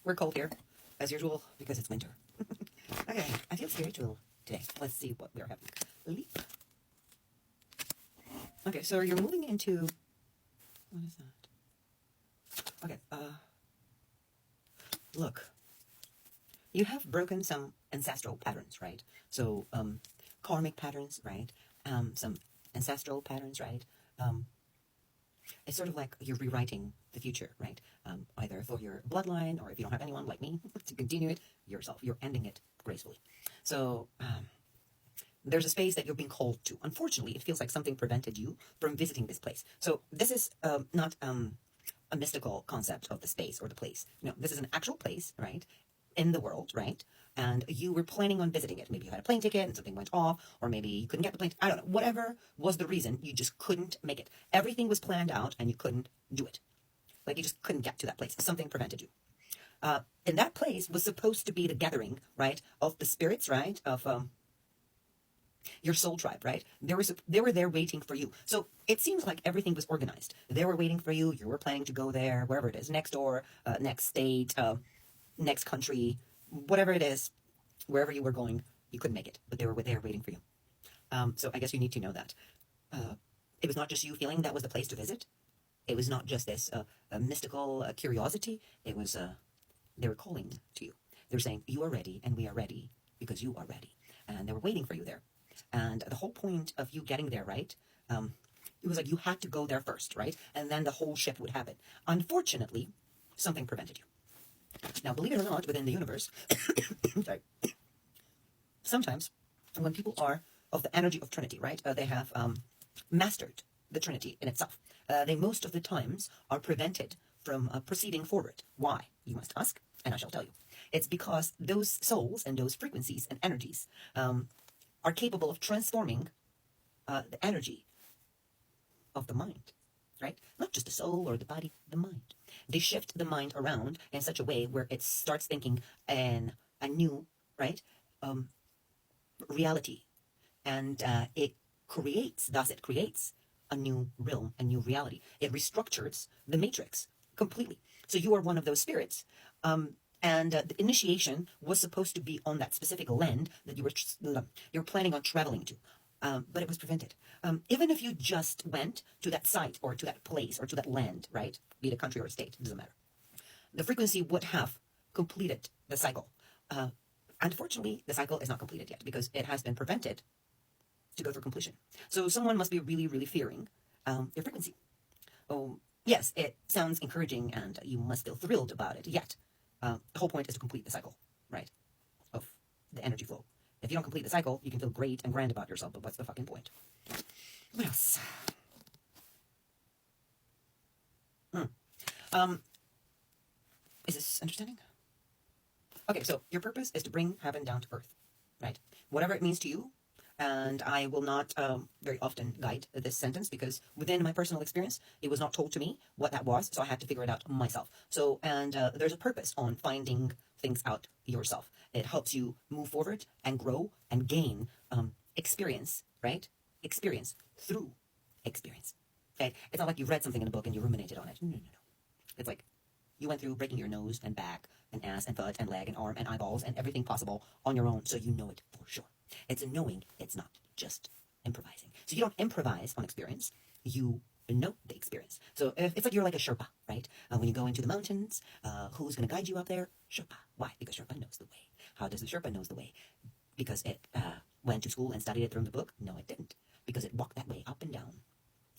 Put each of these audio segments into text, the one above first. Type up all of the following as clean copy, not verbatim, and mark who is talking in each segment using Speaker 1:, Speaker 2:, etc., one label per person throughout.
Speaker 1: we're cold here, as usual, because it's winter. Okay, I feel spiritual today. Let's see what we're having. Leap. Okay, so you're moving into... What is that? Okay, look. You have broken some ancestral patterns, right? So, karmic patterns, right? Some ancestral patterns, right? It's sort of like you're rewriting the future, right? Either for your bloodline, or if you don't have anyone like me to continue it yourself, you're ending it gracefully. So there's a space that you're being called to. Unfortunately, it feels like something prevented you from visiting this place. So this is not a mystical concept of the space or the place. No, this is an actual place, right? In the world, right? And you were planning on visiting it. Maybe you had a plane ticket and something went off, or maybe you couldn't get the plane. I don't know. Whatever was the reason, you just couldn't make it. Everything was planned out and you couldn't do it. Like you just couldn't get to that place. Something prevented you. And that place was supposed to be the gathering, right, of the spirits, right, of your soul tribe, right? They were there waiting for you. So it seems like everything was organized. They were waiting for you. You were planning to go there, wherever it is, next door, next state, next country, whatever it is, wherever you were going, you couldn't make it, but they were there waiting for you. So I guess you need to know that. It was not just you feeling that was the place to visit. It was not just this mystical curiosity. It was, they were calling to you. They were saying, you are ready, and we are ready, because you are ready. And they were waiting for you there. And the whole point of you getting there, right, it was like you had to go there first, right? And then the whole shift would happen. Unfortunately, something prevented you. Now, believe it or not, within the universe, sorry, sometimes when people are of the energy of Trinity, right, they have mastered the Trinity in itself. They most of the times are prevented from proceeding forward. Why, you must ask, and I shall tell you. It's because those souls and those frequencies and energies are capable of transforming the energy of the mind, right? Not just the soul or the body, the mind. They shift the mind around in such a way where it starts thinking in a new, right, reality. And it creates a new realm, a new reality. It restructures the matrix completely. So you are one of those spirits. And the initiation was supposed to be on that specific land that you were planning on traveling to. But it was prevented. Even if you just went to that site or to that place or to that land, right? Be it a country or a state, it doesn't matter. The frequency would have completed the cycle. Unfortunately, the cycle is not completed yet because it has been prevented to go through completion. So someone must be really, really fearing your frequency. Oh, yes, it sounds encouraging and you must feel thrilled about it, yet the whole point is to complete the cycle, right, of the energy flow. If you don't complete the cycle, you can feel great and grand about yourself, but what's the fucking point? What else? Is this understanding? Okay, so your purpose is to bring heaven down to earth, right? Whatever it means to you. And I will not very often guide this sentence because within my personal experience, it was not told to me what that was. So I had to figure it out myself. So, and there's a purpose on finding things out yourself. It helps you move forward and grow and gain experience, right? Experience through experience. Okay? It's not like you read something in a book and you ruminated on it. No. It's like you went through breaking your nose and back and ass and foot and leg and arm and eyeballs and everything possible on your own. So you know it for sure. It's a knowing, it's not just improvising. So you don't improvise on experience, you know the experience. So it's like you're like a Sherpa, right? When you go into the mountains, who's going to guide you up there? Sherpa. Why? Because Sherpa knows the way. How does the Sherpa knows the way? Because it went to school and studied it from the book? No, it didn't. Because it walked that way up and down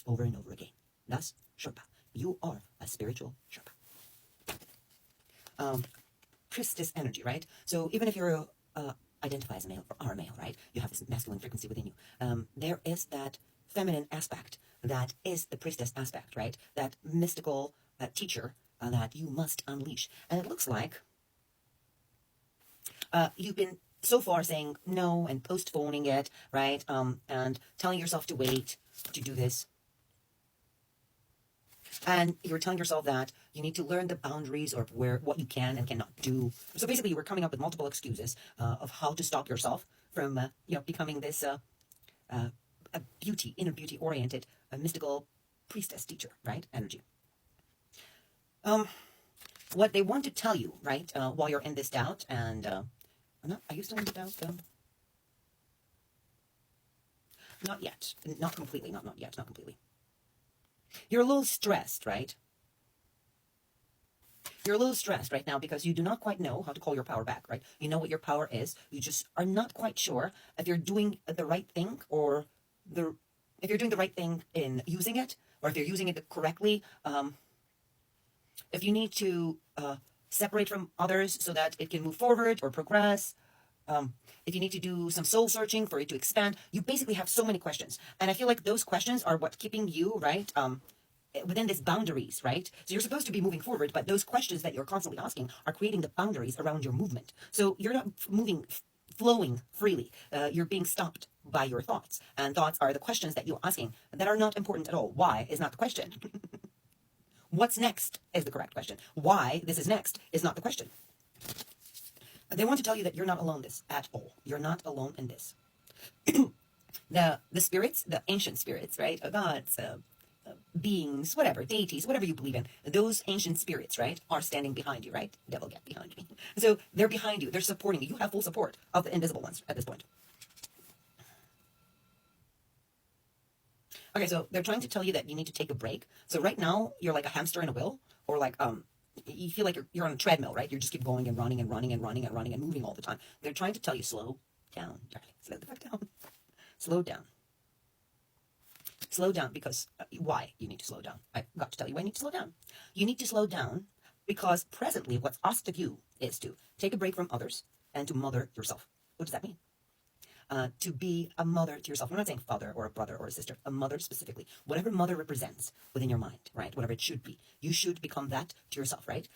Speaker 1: over and over again. Thus, Sherpa. You are a spiritual Sherpa. Priestess energy, right? So even if you're identify as a male or are a male, right? You have this masculine frequency within you. There is that feminine aspect that is the priestess aspect, right? That mystical teacher that you must unleash. And it looks like you've been so far saying no and postponing it, right? And telling yourself to wait to do this. And you're telling yourself that you need to learn the boundaries of what you can and cannot do. So basically, you were coming up with multiple excuses of how to stop yourself from, becoming this inner beauty-oriented, mystical priestess teacher, right? Energy. what they want to tell you, right, while you're in this doubt, and are you still in the doubt? Not yet. Not completely. Not yet. Not completely. You're a little stressed, right? You're a little stressed right now because you do not quite know how to call your power back, right? You know what your power is. You just are not quite sure if you're doing the right thing or if you're doing the right thing in using it, or if you're using it correctly. If you need to separate from others so that it can move forward or progress. If you need to do some soul searching for it to expand, you basically have so many questions. And I feel like those questions are what's keeping you, right, within these boundaries, right? So you're supposed to be moving forward, but those questions that you're constantly asking are creating the boundaries around your movement. So you're not moving, flowing freely. You're being stopped by your thoughts. And thoughts are the questions that you're asking that are not important at all. Why is not the question. What's next is the correct question. Why this is next is not the question. They want to tell you that you're not alone in this at all. You're not alone in this. The spirits, the ancient spirits, right? Gods, beings, whatever, deities, whatever you believe in, those ancient spirits, right, are standing behind you, right? Devil, get behind me. So they're behind you. They're supporting you. You have full support of the invisible ones at this point. Okay, so they're trying to tell you that you need to take a break. So right now, you're like a hamster in a wheel, or like, you feel like you're on a treadmill, right? You just keep going and running and running and running and running and moving all the time. They're trying to tell you, slow down, darling. Slow the fuck down. Slow down. Slow down because, why you need to slow down? I got to tell you why you need to slow down. You need to slow down because presently what's asked of you is to take a break from others and to mother yourself. What does that mean? To be a mother to yourself. We're not saying father or a brother or a sister, a mother specifically. Whatever mother represents within your mind, right? Whatever it should be. You should become that to yourself, right?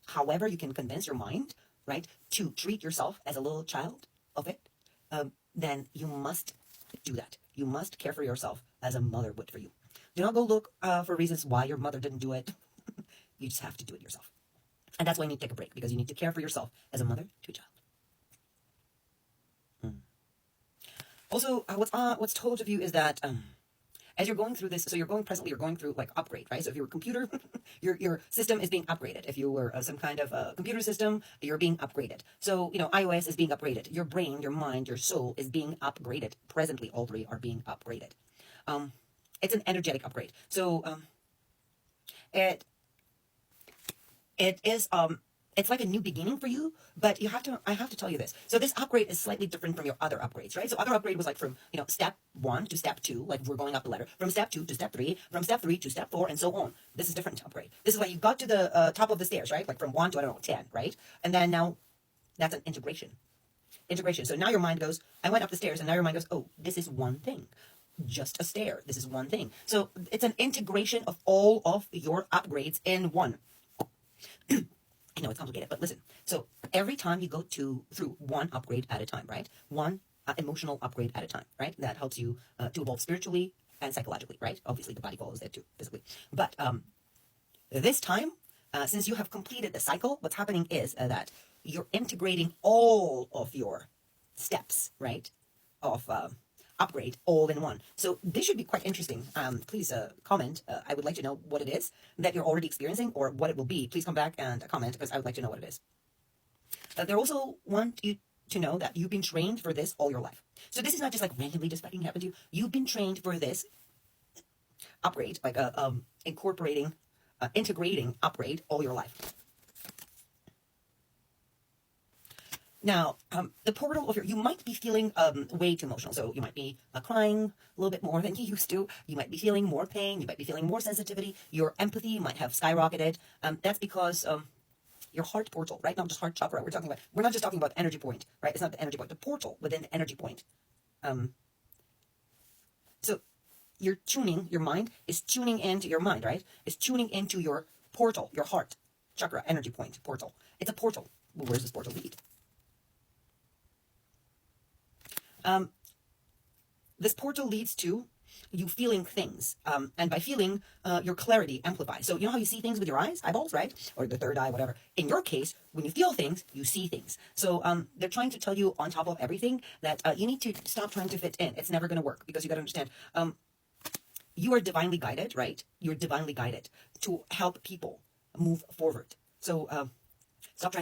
Speaker 1: However you can convince your mind, right, to treat yourself as a little child of it, then you must do that. You must care for yourself as a mother would for you. Do not go look for reasons why your mother didn't do it. You just have to do it yourself. And that's why you need to take a break, because you need to care for yourself as a mother to a child. Also, what's told of you is that as you're going through this, so you're going through like upgrade, right? So if you're a computer, your system is being upgraded. If you were some kind of computer system, you're being upgraded. So, iOS is being upgraded. Your brain, your mind, your soul is being upgraded. Presently, all three are being upgraded. It's an energetic upgrade. So it is it's like a new beginning for you, but I have to tell you this. So this upgrade is slightly different from your other upgrades, right? So other upgrade was like from, step 1 to step 2, like we're going up the ladder, from step 2 to step 3, from step 3 to step 4, and so on. This is different upgrade. This is like you got to the top of the stairs, right? Like from 1 to, I don't know, 10, right? And then now that's an integration. So now your mind goes, I went up the stairs, and now your mind goes, oh, this is one thing. Just a stair. This is one thing. So it's an integration of all of your upgrades in one. I know it's complicated, but listen. So every time you go through one upgrade at a time, right? One emotional upgrade at a time, right? That helps you to evolve spiritually and psychologically, right? Obviously, the body follows it too, physically. But this time, since you have completed the cycle, what's happening is that you're integrating all of your steps, right? Of upgrade all in one. So this should be quite interesting. Please comment. I would like to know what it is that you're already experiencing or what it will be. Please come back and comment because I would like to know what it is. They also want you to know that you've been trained for this all your life. So this is not just like randomly just fucking happened to you. You've been trained for this upgrade, like integrating upgrade all your life. Now, the portal of you might be feeling way too emotional. So you might be crying a little bit more than you used to. You might be feeling more pain. You might be feeling more sensitivity. Your empathy might have skyrocketed. That's because your heart portal, right? Not just heart chakra. We're not just talking about energy point, right? It's not the energy point, the portal within the energy point. So your mind is tuning into your mind, right? It's tuning into your portal, your heart chakra, energy point, portal. It's a portal. Well, where does this portal lead? This portal leads to you feeling things, and by feeling, your clarity amplifies. So you know how you see things with your eyes, eyeballs, right? Or the third eye, whatever. In your case, when you feel things, you see things. So they're trying to tell you on top of everything that you need to stop trying to fit in. It's never going to work because you got to understand, you are divinely guided, right? You're divinely guided to help people move forward. So stop trying